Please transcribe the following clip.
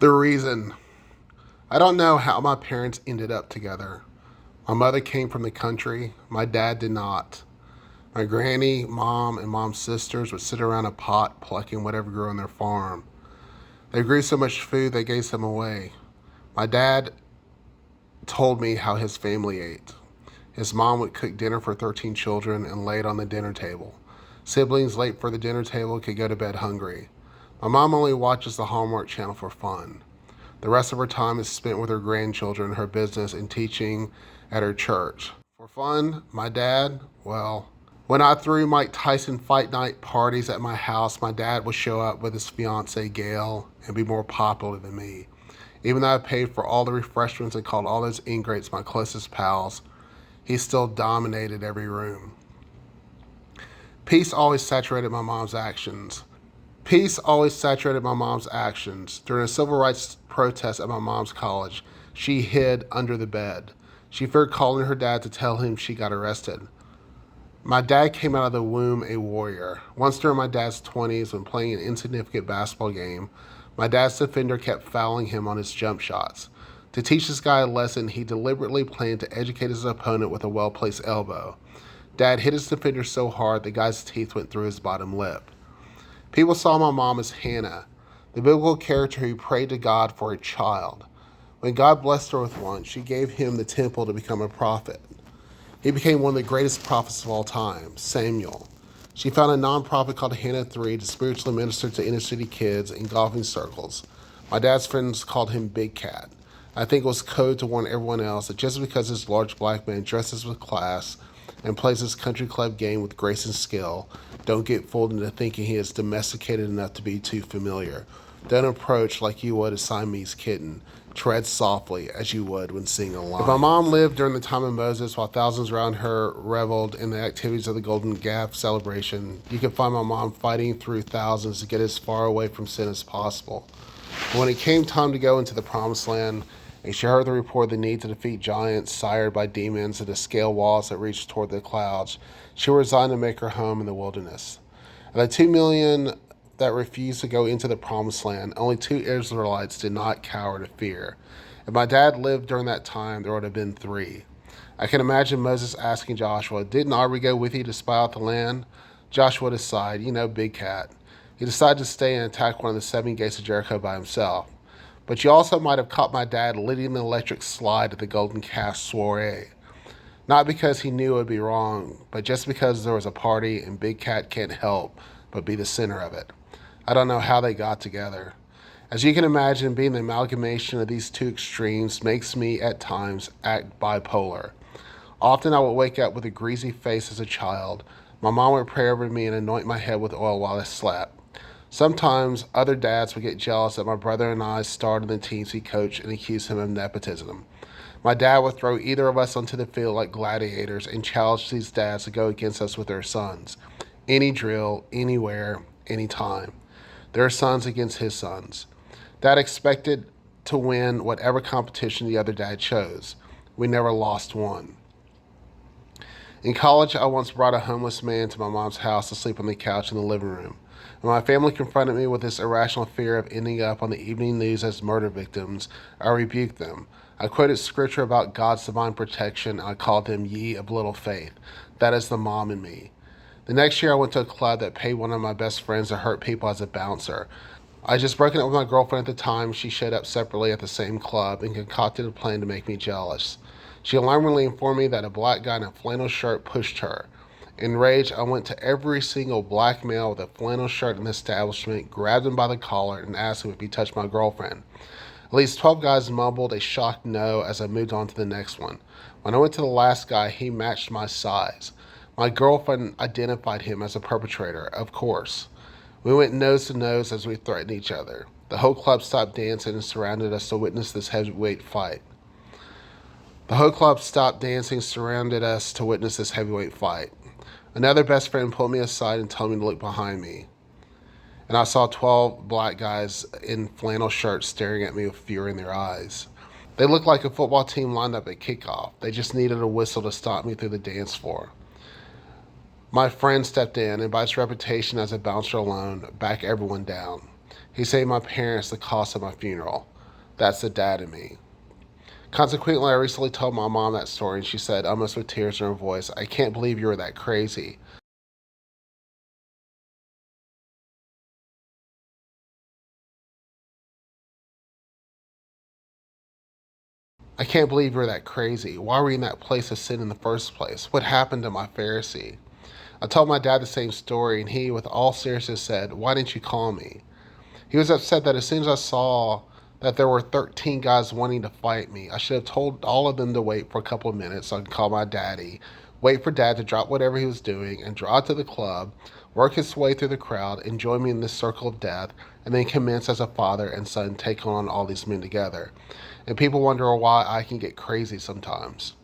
The reason. I don't know how my parents ended up together. My mother came from the country, my dad did not. My granny, mom, and mom's sisters would sit around a pot plucking whatever grew on their farm. They grew so much food they gave some away. My dad told me how his family ate. His mom would cook dinner for 13 children and lay it on the dinner table. Siblings late for the dinner table could go to bed hungry. My mom only watches the Hallmark Channel for fun. The rest of her time is spent with her grandchildren, her business, and teaching at her church. For fun, my dad, well, when I threw Mike Tyson fight night parties at my house, my dad would show up with his fiancee Gail and be more popular than me. Even though I paid for all the refreshments and called all those ingrates my closest pals, he still dominated every room. Peace always saturated my mom's actions. Peace always saturated my mom's actions. During a civil rights protest at my mom's college, she hid under the bed. She feared calling her dad to tell him she got arrested. My dad came out of the womb a warrior. Once during my dad's 20s, when playing an insignificant basketball game, my dad's defender kept fouling him on his jump shots. To teach this guy a lesson, he deliberately planned to educate his opponent with a well-placed elbow. Dad hit his defender so hard the guy's teeth went through his bottom lip. People saw my mom as Hannah, the biblical character who prayed to God for a child. When God blessed her with one, she gave him the temple to become a prophet. He became one of the greatest prophets of all time, Samuel. She founded a nonprofit called Hannah 3 to spiritually minister to inner city kids in golfing circles. My dad's friends called him Big Cat. I think it was code to warn everyone else that just because this large black man dresses with class and plays his country club game with grace and skill, don't get fooled into thinking he is domesticated enough to be too familiar. Don't approach like you would a Siamese kitten. Tread softly as you would when seeing a lion. If my mom lived during the time of Moses while thousands around her reveled in the activities of the Golden Calf celebration, you can find my mom fighting through thousands to get as far away from sin as possible. But when it came time to go into the Promised Land, and she heard the report of the need to defeat giants sired by demons and to scale walls that reached toward the clouds, she resigned to make her home in the wilderness. Of the 2 million that refused to go into the Promised Land, only 2 Israelites did not cower to fear. If my dad lived during that time, there would have been 3. I can imagine Moses asking Joshua, "Didn't we go with you to spy out the land?" Joshua decided, Big Cat. He decided to stay and attack one of the 7 gates of Jericho by himself. But you also might have caught my dad leading the electric slide at the Golden Calf soiree. Not because he knew it would be wrong, but just because there was a party and Big Cat can't help but be the center of it. I don't know how they got together. As you can imagine, being the amalgamation of these 2 extremes makes me, at times, act bipolar. Often I would wake up with a greasy face as a child. My mom would pray over me and anoint my head with oil while I slept. Sometimes other dads would get jealous that my brother and I starred in the teams he coached and accuse him of nepotism. My dad would throw either of us onto the field like gladiators and challenge these dads to go against us with their sons. Any drill, anywhere, anytime. Their sons against his sons. Dad expected to win whatever competition the other dad chose. We never lost one. In college, I once brought a homeless man to my mom's house to sleep on the couch in the living room. When my family confronted me with this irrational fear of ending up on the evening news as murder victims, I rebuked them. I quoted scripture about God's divine protection, and I called them ye of little faith. That is the mom in me. The next year, I went to a club that paid one of my best friends to hurt people as a bouncer. I had just broken up with my girlfriend at the time. She showed up separately at the same club and concocted a plan to make me jealous. She alarmingly informed me that a black guy in a flannel shirt pushed her. Enraged, I went to every single black male with a flannel shirt in the establishment, grabbed him by the collar, and asked him if he touched my girlfriend. At least 12 guys mumbled a shocked no as I moved on to the next one. When I went to the last guy, he matched my size. My girlfriend identified him as a perpetrator, of course. We went nose to nose as we threatened each other. The whole club stopped dancing and surrounded us to witness this heavyweight fight. Another best friend pulled me aside and told me to look behind me. And I saw 12 black guys in flannel shirts staring at me with fury in their eyes. They looked like a football team lined up at kickoff. They just needed a whistle to stop me through the dance floor. My friend stepped in and, by his reputation as a bouncer alone, backed everyone down. He saved my parents the cost of my funeral. That's the dad in me. Consequently, I recently told my mom that story, and she said, almost with tears in her voice, I can't believe you were that crazy. I can't believe you were that crazy. Why were you in that place of sin in the first place? What happened to my Pharisee? I told my dad the same story, and he, with all seriousness, said, why didn't you call me? He was upset that as soon as I saw that there were 13 guys wanting to fight me, I should have told all of them to wait for a couple of minutes so I could call my daddy, wait for dad to drop whatever he was doing, and draw to the club, work his way through the crowd, and join me in this circle of death, and then commence as a father and son taking on all these men together. And people wonder why I can get crazy sometimes.